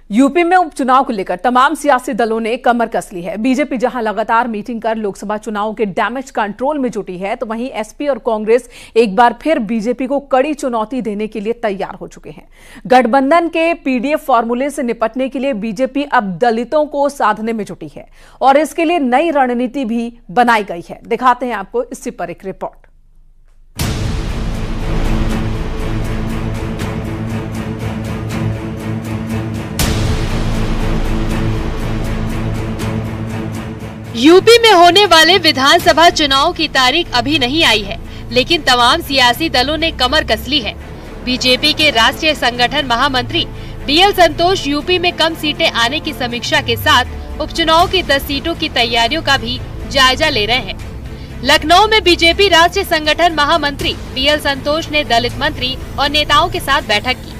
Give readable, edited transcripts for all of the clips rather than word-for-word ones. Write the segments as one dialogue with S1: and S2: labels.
S1: UP में उपचुनाव को लेकर तमाम सियासी दलों ने कमर कस ली है। बीजेपी जहां लगातार मीटिंग कर लोकसभा चुनाव के डैमेज कंट्रोल में जुटी है, तो वहीं एसपी और कांग्रेस एक बार फिर बीजेपी को कड़ी चुनौती देने के लिए तैयार हो चुके हैं। गठबंधन के पीडीएफ फॉर्मूले से निपटने के लिए बीजेपी अब दलितों को साधने में जुटी है और इसके लिए नई रणनीति भी बनाई गई है। दिखाते हैं आपको इसी पर एक रिपोर्ट।
S2: यूपी में होने वाले विधानसभा चुनाव की तारीख अभी नहीं आई है, लेकिन तमाम सियासी दलों ने कमर कस ली है। बीजेपी के राष्ट्रीय संगठन महामंत्री बीएल संतोष यूपी में कम सीटें आने की समीक्षा के साथ उपचुनाव की 10 सीटों की तैयारियों का भी जायजा ले रहे हैं। लखनऊ में बीजेपी राष्ट्रीय संगठन महामंत्री बीएल संतोष ने दलित मंत्री और नेताओं के साथ बैठक की।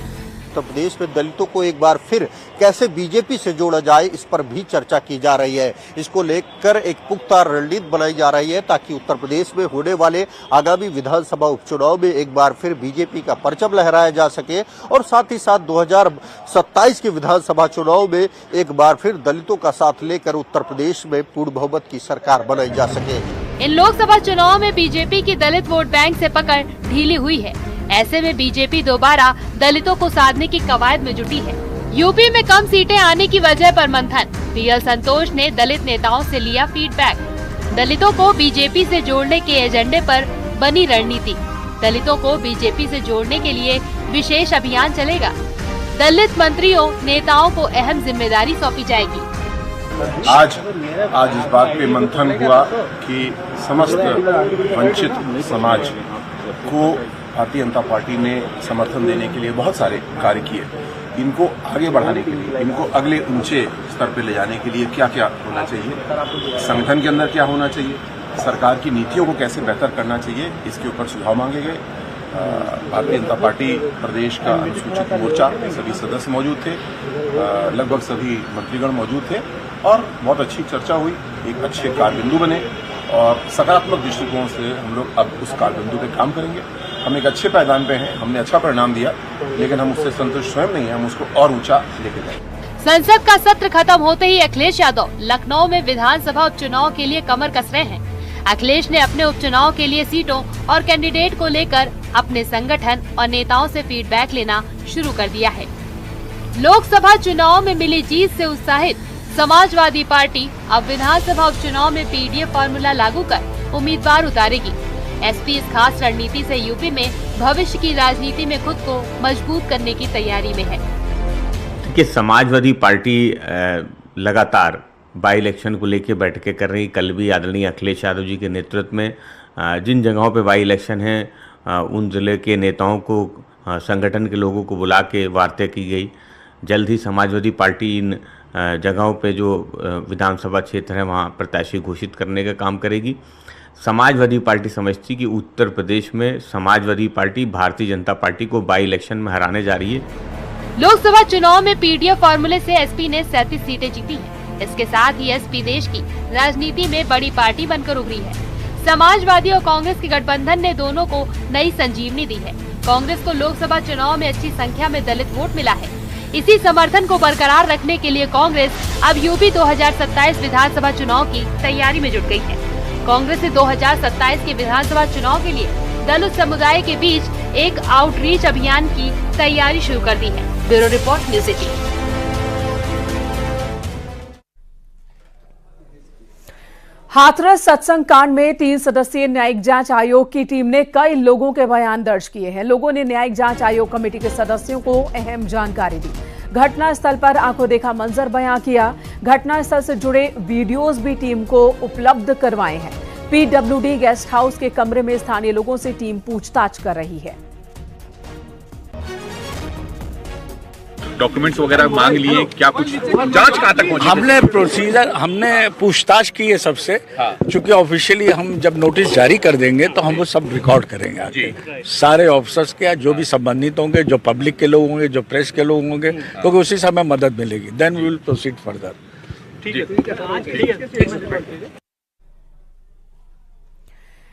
S3: उत्तर प्रदेश में दलितों को एक बार फिर कैसे बीजेपी से जोड़ा जाए, इस पर भी चर्चा की जा रही है। इसको लेकर एक पुख्ता रणनीति बनाई जा रही है ताकि उत्तर प्रदेश में होने वाले आगामी विधानसभा उपचुनाव में एक बार फिर बीजेपी का परचम लहराया जा सके और साथ ही साथ 2027 के विधानसभा चुनाव में एक बार फिर दलितों का साथ लेकर उत्तर प्रदेश में पूर्ण बहुमत की सरकार बनाई जा सके।
S2: इन लोकसभा चुनाव में बीजेपी की दलित वोट बैंक से पकड़ ढीली हुई है। ऐसे में बीजेपी दोबारा दलितों को साधने की कवायद में जुटी है। यूपी में कम सीटें आने की वजह पर मंथन। बीएल संतोष ने दलित नेताओं से लिया फीडबैक। दलितों को बीजेपी से जोड़ने के एजेंडे पर बनी रणनीति। दलितों को बीजेपी से जोड़ने के लिए विशेष अभियान चलेगा। दलित मंत्रियों नेताओं को अहम जिम्मेदारी सौंपी जाएगी।
S4: आज इस बात पे मंथन हुआ कि समस्त वंचित समाज को भारतीय जनता पार्टी ने समर्थन देने के लिए बहुत सारे कार्य किए। इनको आगे बढ़ाने के लिए, इनको अगले ऊंचे स्तर पर ले जाने के लिए क्या क्या होना चाहिए, संगठन के अंदर क्या होना चाहिए, सरकार की नीतियों को कैसे बेहतर करना चाहिए, इसके ऊपर सुझाव मांगे गए। भारतीय जनता पार्टी प्रदेश का अनुसूचित मोर्चा सभी सदस्य मौजूद थे, लगभग सभी मंत्रीगण मौजूद थे और बहुत अच्छी चर्चा हुई। एक अच्छे कारबिंदु बने और सकारात्मक दृष्टिकोण से हम लोग अब उस कारबिंदु पे काम करेंगे। हम एक अच्छे पायदान पे हैं, हमने अच्छा परिणाम दिया, लेकिन हम उससे संतुष्ट स्वयं नहीं हैं, हम उसको और ऊंचा लेके जाएंगे।
S2: संसद का सत्र खत्म होते ही अखिलेश यादव लखनऊ में विधानसभा उपचुनाव के लिए कमर कस रहे हैं। अखिलेश ने अपने उपचुनाव के लिए सीटों और कैंडिडेट को लेकर अपने संगठन और नेताओं से फीडबैक लेना शुरू कर दिया है। लोकसभा चुनाव में मिली जीत से उत्साहित समाजवादी पार्टी अब विधानसभा उपचुनाव में पीडीएफ फॉर्मूला लागू कर उम्मीदवार उतारेगी। एसपी इस खास रणनीति से यूपी में भविष्य की राजनीति में खुद को मजबूत करने की तैयारी में है।
S5: कि समाजवादी पार्टी लगातार बाई इलेक्शन को लेकर बैठकें कर रही। कल भी आदरणीय अखिलेश यादव जी के नेतृत्व में जिन जगहों पे बाई इलेक्शन है उन जिले के नेताओं को, संगठन के लोगों को बुला के वार्ता की गई। जल्द ही समाजवादी पार्टी इन जगहों पे जो विधानसभा क्षेत्र है वहाँ प्रत्याशी घोषित करने का काम करेगी। समाजवादी पार्टी समझती कि उत्तर प्रदेश में समाजवादी पार्टी भारतीय जनता पार्टी को बाई इलेक्शन में हराने जा रही है।
S2: लोकसभा चुनाव में पीडीएफ फॉर्मूले से एसपी ने 37 सीटें जीती हैं। इसके साथ ही एसपी देश की राजनीति में बड़ी पार्टी बनकर उभरी है। समाजवादी और कांग्रेस के गठबंधन ने दोनों को नई संजीवनी दी है। कांग्रेस को लोकसभा चुनाव में अच्छी संख्या में दलित वोट मिला है। इसी समर्थन को बरकरार रखने के लिए कांग्रेस अब यूपी 2027 विधानसभा चुनाव की तैयारी में जुट गई है। कांग्रेस ने 2027 के विधानसभा चुनाव के लिए दलित समुदाय के बीच एक आउटरीच अभियान की तैयारी शुरू कर दी है। Bureau report, news 18।
S1: हाथरस सत्संग कांड में 3 सदस्यीय न्यायिक जांच आयोग की टीम ने कई लोगों के बयान दर्ज किए हैं। लोगों ने न्यायिक जांच आयोग कमेटी के सदस्यों को अहम जानकारी दी। घटना स्थल पर आंखों देखा मंजर बयां किया। घटना स्थल से जुड़े वीडियोस भी टीम को उपलब्ध करवाए हैं। पीडब्ल्यूडी गेस्ट हाउस के कमरे में स्थानीय लोगों से टीम पूछताछ कर रही है।
S6: डॉक्यूमेंट्स वगैरह मांग लिए, क्या कुछ जांच कहाँ तक पहुंची?
S7: हमने पूछताछ की है सबसे, क्योंकि ऑफिशियली हम जब नोटिस जारी कर देंगे तो हम वो सब रिकॉर्ड करेंगे आगे। सारे ऑफिसर्स के जो भी संबंधित होंगे, जो पब्लिक के लोग होंगे, जो प्रेस के लोग होंगे, क्योंकि उसी से हमें मदद मिलेगी। Then we will proceed further.
S6: ठीक है।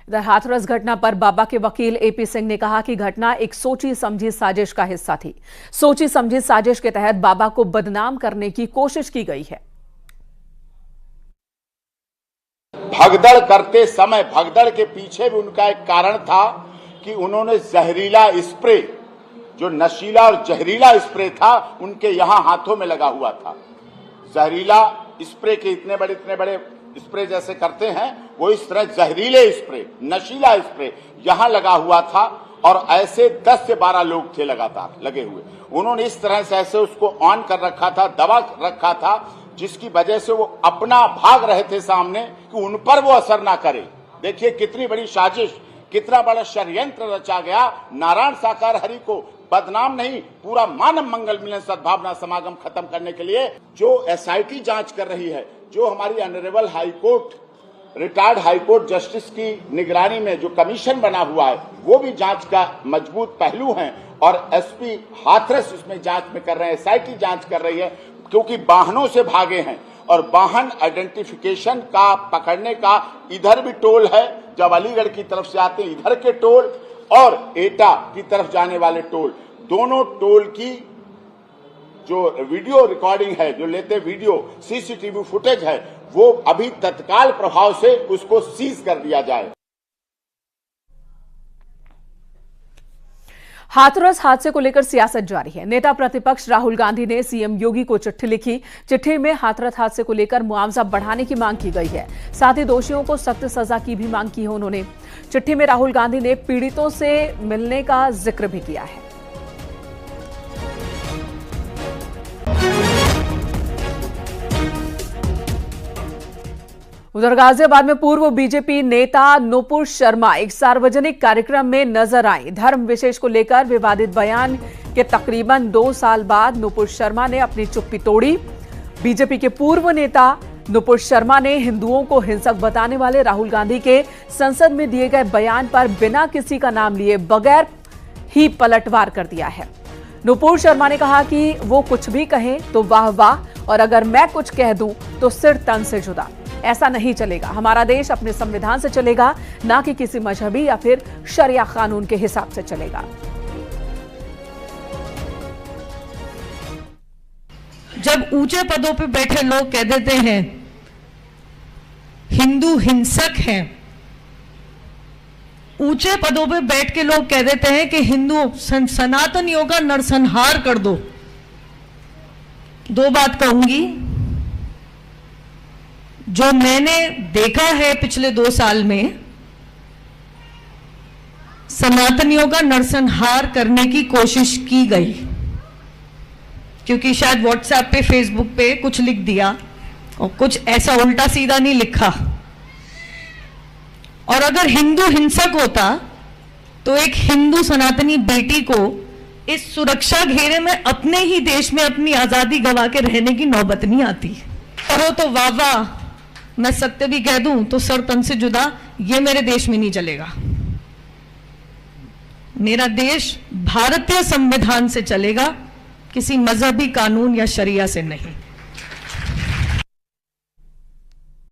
S1: इधर हाथरस घटना पर बाबा के वकील एपी सिंह ने कहा कि घटना एक सोची समझी साजिश का हिस्सा थी। सोची समझी साजिश के तहत बाबा को बदनाम करने की कोशिश की गई है।
S8: भगदड़ करते समय भगदड़ के पीछे भी उनका एक कारण था कि उन्होंने जहरीला स्प्रे, जो नशीला और जहरीला स्प्रे था, उनके यहां हाथों में लगा हुआ था। जहरीला स्प्रे के इतने बड़े स्प्रे जैसे करते हैं, वो इस तरह जहरीले स्प्रे, नशीला स्प्रे यहां लगा हुआ था और ऐसे 10 से 12 लोग थे लगातार लगे हुए। उन्होंने इस तरह से ऐसे उसको ऑन कर रखा था, दबा रखा था, जिसकी वजह से वो अपना भाग रहे थे सामने कि उन पर वो असर ना करे। देखिए कितनी बड़ी साजिश, कितना बड़ा षड्यंत्र रचा गया नारायण साकार हरि को बदनाम नहीं, पूरा मानव मंगल मिलन सद्भावना समागम खत्म करने के लिए जो एसआईटी जांच कर रही है, जो हमारी honourable high court, retired high court justice की निगरानी में जो कमीशन बना हुआ है, वो भी जांच का मजबूत पहलू है और एसपी हाथरस इसमें जांच में कर रहे हैं, एसआईटी जांच कर रही है, क्योंकि वाहनों से भागे हैं और वाहन आइडेंटिफिकेशन का पकड़ने का इधर भी टोल है, जब अलीगढ़ की तरफ से आते हैं इधर के टोल और एटा की तरफ जाने वाले टोल, दोनों टोल की जो वीडियो रिकॉर्डिंग है, जो लेते वीडियो सीसीटीवी फुटेज है, वो अभी तत्काल प्रभाव से उसको सीज कर दिया जाए।
S1: हाथरस हादसे को लेकर सियासत जारी है। नेता प्रतिपक्ष राहुल गांधी ने सीएम योगी को चिट्ठी लिखी। चिट्ठी में हाथरस हादसे को लेकर मुआवजा बढ़ाने की मांग की गई है। साथ ही दोषियों को सख्त सजा की भी मांग की है उन्होंने। चिट्ठी में राहुल गांधी ने पीड़ितों से मिलने का जिक्र भी किया है। उधर गाजियाबाद में पूर्व बीजेपी नेता नुपुर शर्मा एक सार्वजनिक कार्यक्रम में नजर आए। धर्म विशेष को लेकर विवादित बयान के तकरीबन 2 साल बाद नुपुर शर्मा ने अपनी चुप्पी तोड़ी। बीजेपी के पूर्व नेता नुपुर शर्मा ने हिंदुओं को हिंसक बताने वाले राहुल गांधी के संसद में दिए गए बयान पर बिना किसी का नाम लिए बगैर ही पलटवार कर दिया है। नुपुर शर्मा ने कहा कि वो कुछ भी कहें तो वाह वाह, और अगर मैं कुछ कह दूं तो सिर तन से जुदा। ऐसा नहीं चलेगा। हमारा देश अपने संविधान से चलेगा, ना कि किसी मजहबी या फिर शरिया कानून के हिसाब से चलेगा।
S9: जब ऊंचे पदों पे बैठे लोग कह देते हैं हिंदू हिंसक हैं, ऊंचे पदों पे बैठ के लोग कह देते हैं कि हिंदू सनातनियों का नरसंहार कर दो, दो बात कहूंगी। जो मैंने देखा है पिछले 2 साल में, सनातनियों का नरसंहार करने की कोशिश की गई, क्योंकि शायद व्हाट्सएप पे, फेसबुक पे कुछ लिख दिया और कुछ ऐसा उल्टा सीधा नहीं लिखा। और अगर हिंदू हिंसक होता तो एक हिंदू सनातनी बेटी को इस सुरक्षा घेरे में अपने ही देश में अपनी आजादी गवा के रहने की नौबत नहीं आती। करो तो वाह वाह, मैं सत्य भी कह दूं तो सर तन से जुदा, ये मेरे देश में नहीं चलेगा। मेरा देश भारतीय संविधान से चलेगा, किसी मजहबी कानून या शरिया से नहीं।